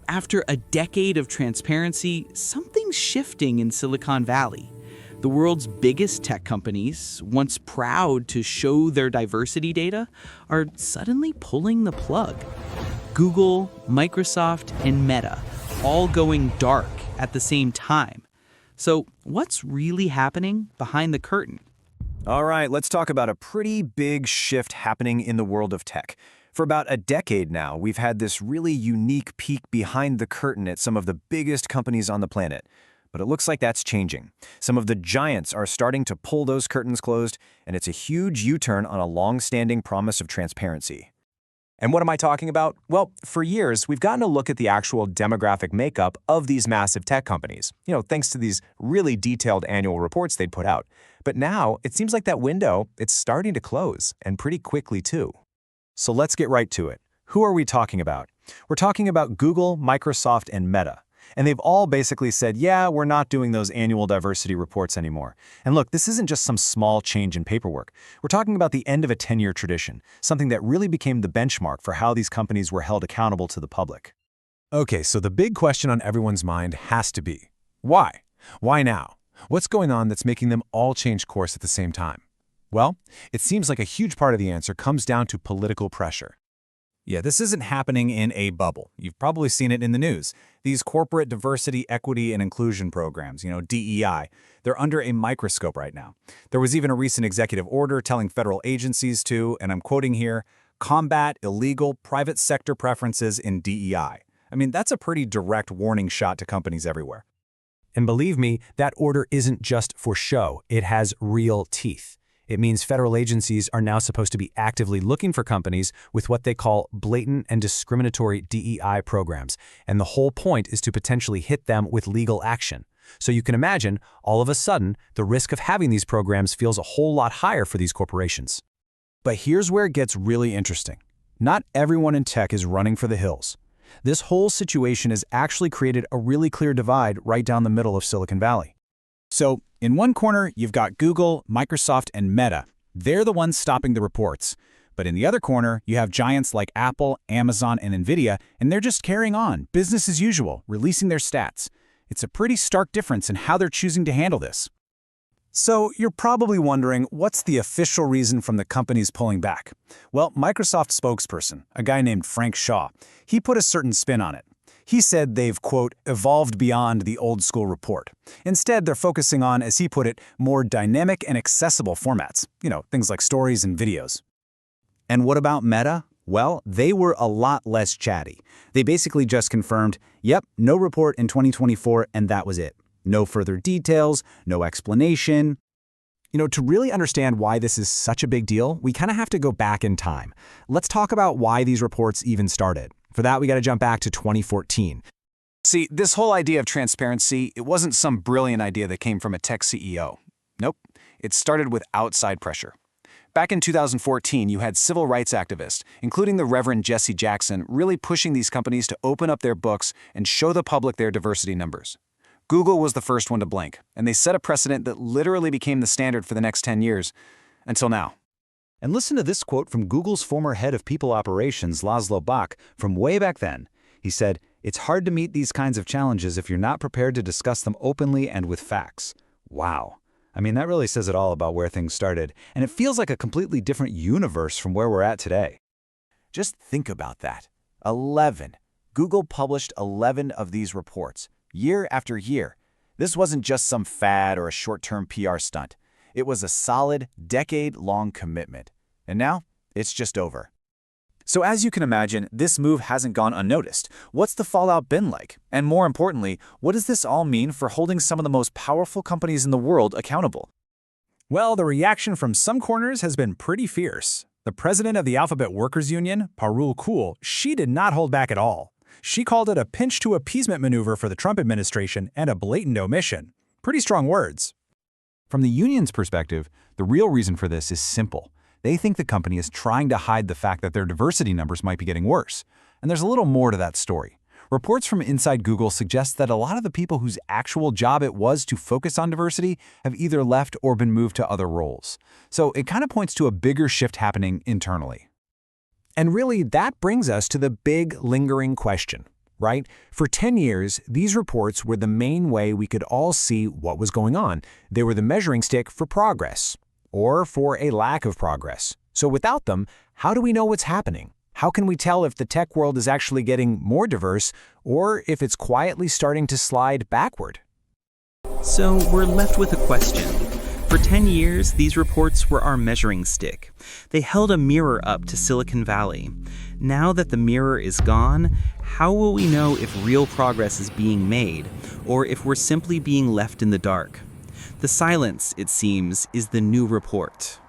after a decade of transparency, something's shifting in Silicon Valley. The world's biggest tech companies, once proud to show their diversity data, are suddenly pulling the plug. Google, Microsoft, and Meta all going dark at the same time. So, what's really happening behind the curtain? All right, let's talk about a pretty big shift happening in the world of tech. For about a decade now, we've had this really unique peek behind the curtain at some of the biggest companies on the planet. But it looks like that's changing. Some of the giants are starting to pull those curtains closed, and it's a huge U-turn on a long-standing promise of transparency. And what am I talking about? Well, for years, we've gotten a look at the actual demographic makeup of these massive tech companies, thanks to these really detailed annual reports they'd put out. But now, it seems like that window, it's starting to close, and pretty quickly, too. So let's get right to it. Who are we talking about? We're talking about Google, Microsoft, and Meta. And they've all basically said, yeah, we're not doing those annual diversity reports anymore. And look, this isn't just some small change in paperwork. We're talking about the end of a 10-year tradition, something that really became the benchmark for how these companies were held accountable to the public. Okay, so the big question on everyone's mind has to be, why? Why now? What's going on that's making them all change course at the same time? Well, it seems like a huge part of the answer comes down to political pressure. Yeah, this isn't happening in a bubble. You've probably seen it in the news. These corporate diversity, equity, and inclusion programs, DEI, they're under a microscope right now. There was even a recent executive order telling federal agencies to, and I'm quoting here, combat illegal private sector preferences in DEI. I mean, that's a pretty direct warning shot to companies everywhere. And believe me, that order isn't just for show. It has real teeth. It means federal agencies are now supposed to be actively looking for companies with what they call blatant and discriminatory DEI programs, and the whole point is to potentially hit them with legal action. So you can imagine, all of a sudden, the risk of having these programs feels a whole lot higher for these corporations. But here's where it gets really interesting. Not everyone in tech is running for the hills. This whole situation has actually created a really clear divide right down the middle of Silicon Valley. So, in one corner, you've got Google, Microsoft, and Meta. They're the ones stopping the reports. But in the other corner, you have giants like Apple, Amazon, and Nvidia, and they're just carrying on, business as usual, releasing their stats. It's a pretty stark difference in how they're choosing to handle this. So you're probably wondering, what's the official reason from the companies pulling back? Well, Microsoft spokesperson, a guy named Frank Shaw, he put a certain spin on it. He said they've, quote, evolved beyond the old school report. Instead, they're focusing on, as he put it, more dynamic and accessible formats, things like stories and videos. And what about Meta? Well, they were a lot less chatty. They basically just confirmed, yep, no report in 2024, and that was it. No further details, no explanation. To really understand why this is such a big deal, we kind of have to go back in time. Let's talk about why these reports even started. For that, we got to jump back to 2014. See, this whole idea of transparency, it wasn't some brilliant idea that came from a tech CEO. Nope, it started with outside pressure. Back in 2014, you had civil rights activists, including the Reverend Jesse Jackson, really pushing these companies to open up their books and show the public their diversity numbers. Google was the first one to blink, and they set a precedent that literally became the standard for the next 10 years, until now. And listen to this quote from Google's former head of people operations, Laszlo Bock, from way back then. He said, "It's hard to meet these kinds of challenges if you're not prepared to discuss them openly and with facts." Wow. I mean, that really says it all about where things started, and it feels like a completely different universe from where we're at today. Just think about that. 11. Google published 11 of these reports, year after year. This wasn't just some fad or a short-term PR stunt. It was a solid, decade-long commitment. And now, it's just over. So as you can imagine, this move hasn't gone unnoticed. What's the fallout been like? And more importantly, what does this all mean for holding some of the most powerful companies in the world accountable? Well, the reaction from some corners has been pretty fierce. The president of the Alphabet Workers Union, Parul Kul, she did not hold back at all. She called it a pinch-to-appeasement maneuver for the Trump administration and a blatant omission. Pretty strong words. From the union's perspective, the real reason for this is simple. They think the company is trying to hide the fact that their diversity numbers might be getting worse. And there's a little more to that story. Reports from inside Google suggest that a lot of the people whose actual job it was to focus on diversity have either left or been moved to other roles. So it kind of points to a bigger shift happening internally. And really, that brings us to the big, lingering question. right? For 10 years, these reports were the main way we could all see what was going on. They were the measuring stick for progress, or for a lack of progress. So without them, how do we know what's happening? How can we tell if the tech world is actually getting more diverse, or if it's quietly starting to slide backward? So we're left with a question. For 10 years, these reports were our measuring stick. They held a mirror up to Silicon Valley. Now that the mirror is gone, how will we know if real progress is being made, or if we're simply being left in the dark? The silence, it seems, is the new report.